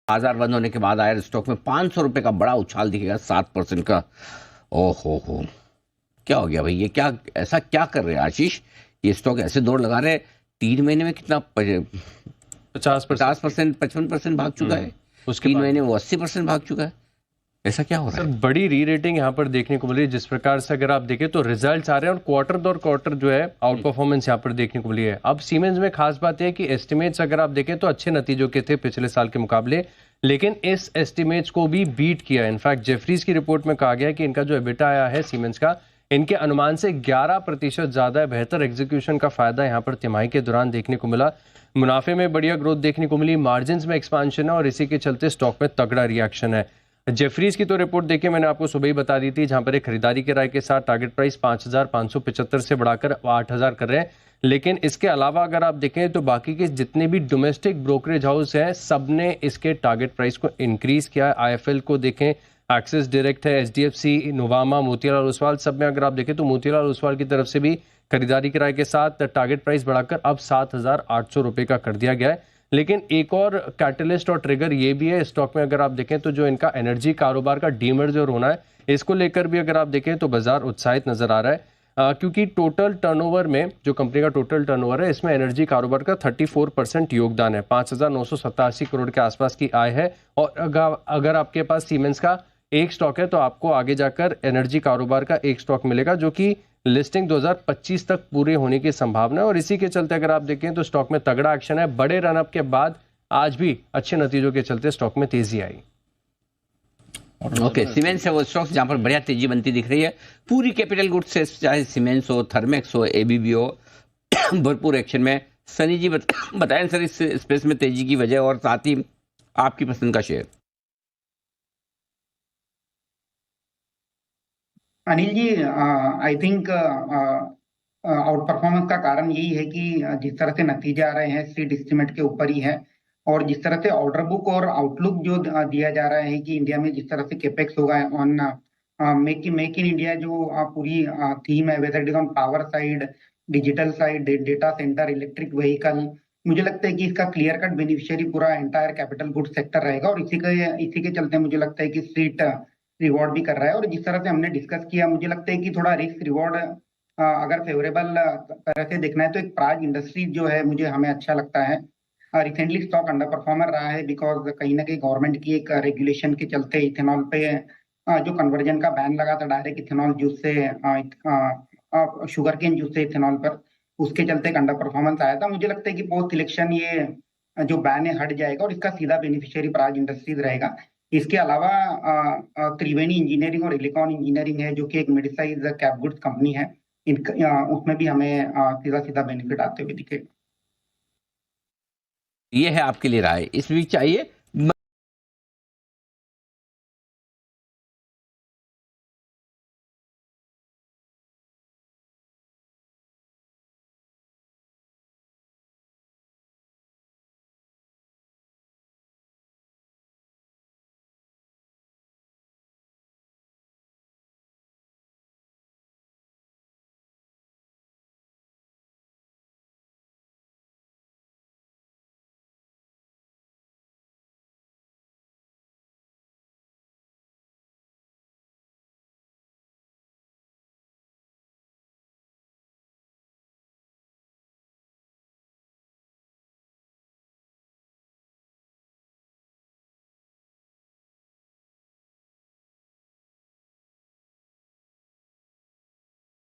बाजार बंद होने के बाद आया स्टॉक में 500 रुपए का बड़ा उछाल दिखेगा, 7% का। ओहो हो, क्या हो गया भाई? ये क्या, ऐसा क्या कर रहे हैं आशीष? ये स्टॉक ऐसे दौड़ लगा रहे हैं, 3 महीने में कितना 50%, 55% भाग चुका है। उसके 3 महीने वो 80% भाग चुका है। ऐसा क्या हो रहा सर है? बड़ी री रेटिंग यहाँ पर देखने को मिली है। जिस प्रकार से अगर आप देखें तो रिजल्ट्स आ रहे हैं और क्वार्टर दर क्वार्टर जो है आउट परफॉर्मेंस यहाँ पर देखने को मिली है। अब सीमेंस में खास बात यह है कि एस्टिमेट्स अगर आप देखें तो अच्छे नतीजों के थे पिछले साल के मुकाबले, लेकिन इस एस्टिमेट्स को भी बीट किया। इनफैक्ट जेफरीज की रिपोर्ट में कहा गया है कि इनका जो एबिटा आया है सीमेंस का, इनके अनुमान से 11% ज्यादा बेहतर एग्जीक्यूशन का फायदा यहाँ पर तिमाही के दौरान देखने को मिला। मुनाफे में बढ़िया ग्रोथ देखने को मिली, मार्जिन में एक्सपांशन है और इसी के चलते स्टॉक में तगड़ा रिएक्शन है। जेफरीज की तो रिपोर्ट देखिए मैंने आपको सुबह ही बता दी थी, जहां पर एक खरीदारी के राय के साथ टारगेट प्राइस 5,575 से बढ़ाकर 8,000 कर रहे हैं। लेकिन इसके अलावा अगर आप देखें तो बाकी के जितने भी डोमेस्टिक ब्रोकरेज हाउस हैं सबने इसके टारगेट प्राइस को इंक्रीज किया है। आईएफएल को देखें, एक्सिस डायरेक्ट है, एचडीएफसी, नोवामा, मोतीलाल ओसवाल, सब में अगर आप देखें तो मोतीलाल ओसवाल की तरफ से भी खरीदारी के राय के साथ टारगेट प्राइस बढ़ाकर अब 7,800 रुपए का कर दिया गया है। लेकिन एक और कैटलिस्ट और ट्रिगर ये भी है स्टॉक में, अगर आप देखें तो जो इनका एनर्जी कारोबार का डीमर्जर होना है, इसको लेकर भी अगर आप देखें तो बाजार उत्साहित नजर आ रहा है। क्योंकि टोटल टर्नओवर में, जो कंपनी का टोटल टर्नओवर है, इसमें एनर्जी कारोबार का 34% योगदान है। 5,987 करोड़ के आसपास की आय है। और अगर आपके पास सीमेंस का एक स्टॉक है तो आपको आगे जाकर एनर्जी कारोबार का एक स्टॉक मिलेगा, जो कि लिस्टिंग 2025 तक पूरे होने की संभावना है। और इसी के चलते अगर आप देखें तो स्टॉक में तगड़ा एक्शन है। बड़े रनअप के बाद आज भी अच्छे नतीजों के चलते स्टॉक में तेजी आई। ओके, सीमेंस है वो स्टॉक्स जहां पर बढ़िया तेजी बनती दिख रही है। पूरी कैपिटल गुड्स से, चाहे सीमेंस हो, थर्मेक्स हो, एबीबी हो, भरपूर एक्शन में। सनी जी बताएं सर इस स्पेस में तेजी की वजह और साथ ही आपकी पसंद का share. Anil ji, I think outperformance का कारण यही है कि जिस तरह से नतीजे आ रहे हैं स्ट्रीट एस्टिमेट के ऊपर ही है, और जिस तरह से ऑर्डर बुक और आउटलुक जो दिया जा रहा है कि इंडिया में जिस तरह से कैपेक्स होगा ऑन मेक इन इंडिया, जो पूरी थीम है, whether it is on power side, digital side, data centre, electric vehicle, मुझे लगता है कि इसका क्लियर कट बेनिफिशियरी पूरा एंटायर कैपिटल गुड सेक्टर रहेगा। और इसी के चलते मुझे लगता है कि स्ट्रीट रिवॉर्ड भी कर रहा है। और जिस तरह से हमने डिस्कस किया, मुझे लगता है कि थोड़ा रिस्क रिवॉर्ड अगर फेवरेबल तरह से देखना है तो एक प्राज इंडस्ट्रीज जो है, मुझे हमें अच्छा लगता है। रिसेंटली स्टॉक अंडर परफॉर्मर रहा है बिकॉज कहीं ना कहीं गवर्नमेंट की एक रेगुलेशन के चलते इथेनॉल पे जो कन्वर्जन का बैन लगा था डायरेक्ट इथेनॉल जूस से शुगर केन जूस से इथेनॉल पर, उसके चलते एक अंडर परफॉर्मेंस आया था। मुझे लगता है कि पोस्ट इलेक्शन ये जो बैन है हट जाएगा और इसका सीधा बेनिफिशियरी प्राज इंडस्ट्रीज रहेगा। इसके अलावा त्रिवेणी इंजीनियरिंग और इलेक्ट्रॉन इंजीनियरिंग है, जो कि एक mid size cap goods company है, उसमें भी हमें सीधा सीधा बेनिफिट आते हुए दिखेगा। ये है आपके लिए राय। इस बीच चाहिए